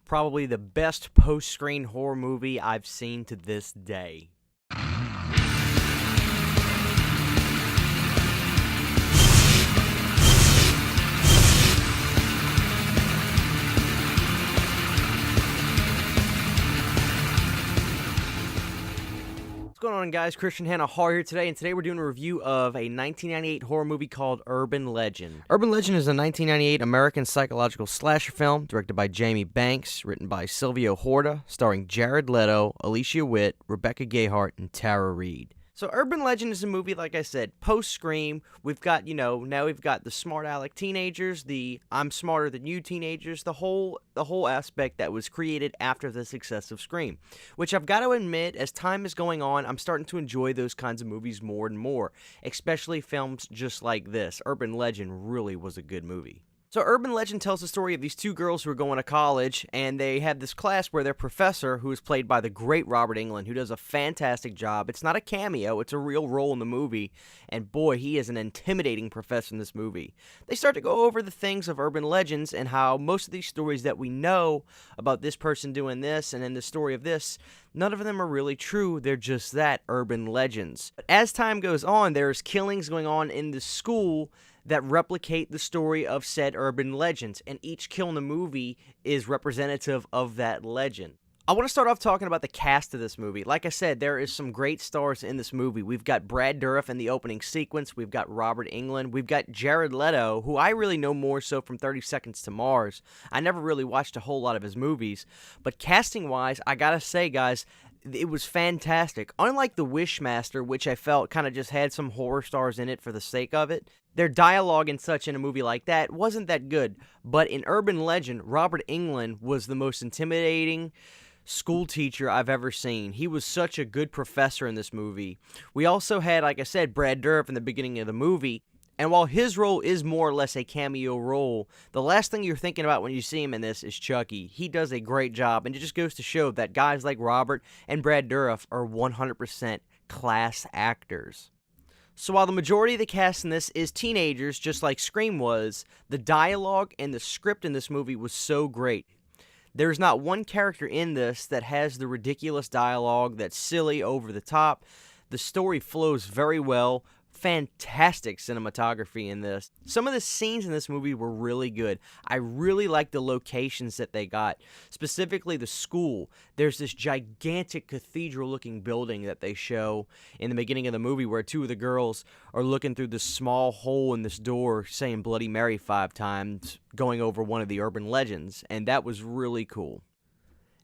Probably the best post-screen horror movie I've seen to this day. What's going on, guys? Christian Hannah Har here today, and today we're doing a review of a 1998 horror movie called Urban Legend. Urban Legend is a 1998 American psychological slasher film directed by Jamie Banks, written by Silvio Horta, starring Jared Leto, Alicia Witt, Rebecca Gayheart, and Tara Reid. So Urban Legend is a movie, like I said, post-Scream. We've got, now we've got the smart aleck teenagers, the I'm smarter than you teenagers, the whole aspect that was created after the success of Scream. Which I've got to admit, as time is going on, I'm starting to enjoy those kinds of movies more and more, especially films just like this. Urban Legend really was a good movie. So Urban Legend tells the story of these two girls who are going to college, and they have this class where their professor, who is played by the great Robert Englund, who does a fantastic job. It's not a cameo, it's a real role in the movie, and boy, he is an intimidating professor in this movie. They start to go over the things of urban legends and how most of these stories that we know about this person doing this and in the story of this, none of them are really true. They're just that, urban legends. But as time goes on, there's killings going on in the school that replicate the story of said urban legends, and each kill in the movie is representative of that legend. I want to start off talking about the cast of this movie. Like I said, there is some great stars in this movie. We've got Brad Dourif in the opening sequence. We've got Robert Englund. We've got Jared Leto, who I really know more so from 30 Seconds to Mars. I never really watched a whole lot of his movies. But casting-wise, I gotta say, guys, it was fantastic. Unlike The Wishmaster, which I felt kind of just had some horror stars in it for the sake of it, their dialogue and such in a movie like that wasn't that good. But in Urban Legend, Robert Englund was the most intimidating school teacher I've ever seen. He was such a good professor in this movie. We also had, like I said, Brad Dourif in the beginning of the movie. And while his role is more or less a cameo role, the last thing you're thinking about when you see him in this is Chucky. He does a great job, and it just goes to show that guys like Robert and Brad Dourif are 100% class actors. So while the majority of the cast in this is teenagers, just like Scream was, the dialogue and the script in this movie was so great. There's not one character in this that has the ridiculous dialogue that's silly, over the top. The story flows very well. Fantastic cinematography in this. Some of the scenes in this movie were really good. I really like the locations that they got. Specifically the school. There's this gigantic cathedral-looking building that they show in the beginning of the movie where two of the girls are looking through this small hole in this door saying Bloody Mary 5 times, going over one of the urban legends, and that was really cool.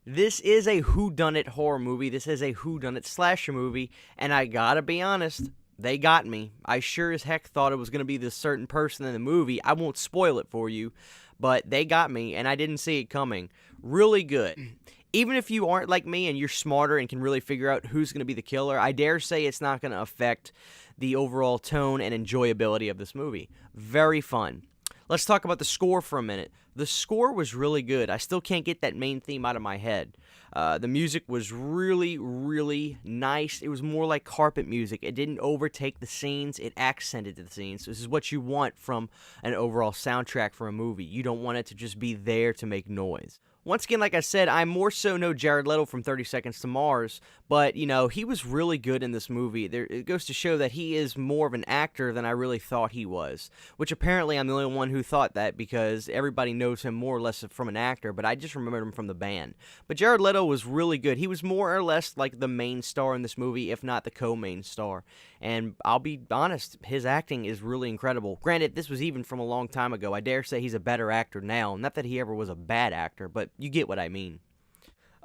This is a whodunit horror movie. This is a whodunit slasher movie, and I gotta be honest, they got me. I sure as heck thought it was going to be this certain person in the movie. I won't spoil it for you, but they got me, and I didn't see it coming. Really good. Even if you aren't like me and you're smarter and can really figure out who's going to be the killer, I dare say it's not going to affect the overall tone and enjoyability of this movie. Very fun. Let's talk about the score for a minute. The score was really good. I still can't get that main theme out of my head. The music was really, really nice. It was more like carpet music. It didn't overtake the scenes. It accented the scenes. This is what you want from an overall soundtrack for a movie. You don't want it to just be there to make noise. Once again, like I said, I more so know Jared Leto from 30 Seconds to Mars, but, he was really good in this movie. It goes to show that he is more of an actor than I really thought he was, which apparently I'm the only one who thought that because everybody knows him more or less from an actor, but I just remembered him from the band. But Jared Leto was really good. He was more or less like the main star in this movie, if not the co-main star, and I'll be honest, his acting is really incredible. Granted, this was even from a long time ago. I dare say he's a better actor now. Not that he ever was a bad actor, but you get what I mean.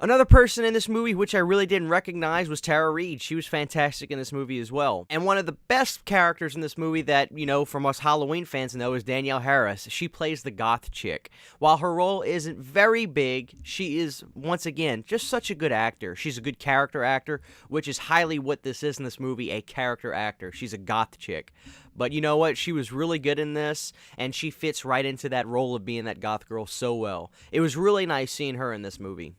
Another person in this movie which I really didn't recognize was Tara Reid. She was fantastic in this movie as well. And one of the best characters in this movie that, from us Halloween fans know is Danielle Harris. She plays the goth chick. While her role isn't very big, she is, once again, just such a good actor. She's a good character actor, which is highly what this is in this movie, a character actor. She's a goth chick. But you know what? She was really good in this, and she fits right into that role of being that goth girl so well. It was really nice seeing her in this movie.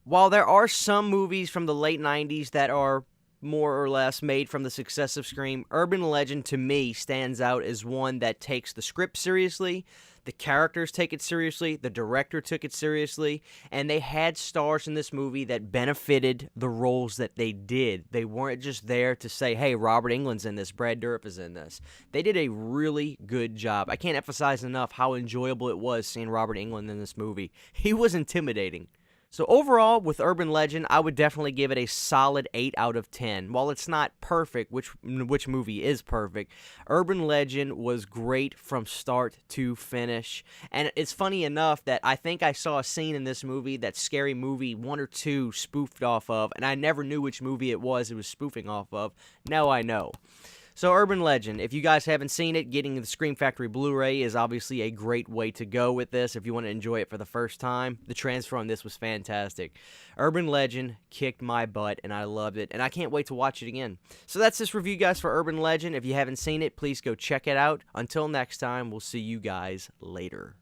While there are some movies from the late 90s that are more or less made from the success of Scream, Urban Legend to me stands out as one that takes the script seriously, the characters take it seriously, the director took it seriously, and they had stars in this movie that benefited the roles that they did. They weren't just there to say, hey, Robert Englund's in this, Brad Dourif is in this. They did a really good job. I can't emphasize enough how enjoyable it was seeing Robert Englund in this movie. He was intimidating. So overall, with Urban Legend, I would definitely give it a solid 8 out of 10. While it's not perfect, which movie is perfect, Urban Legend was great from start to finish. And it's funny enough that I think I saw a scene in this movie that Scary Movie 1 or 2 spoofed off of, and I never knew which movie it was spoofing off of. Now I know. So Urban Legend, if you guys haven't seen it, getting the Scream Factory Blu-ray is obviously a great way to go with this if you want to enjoy it for the first time. The transfer on this was fantastic. Urban Legend kicked my butt, and I loved it, and I can't wait to watch it again. So that's this review, guys, for Urban Legend. If you haven't seen it, please go check it out. Until next time, we'll see you guys later.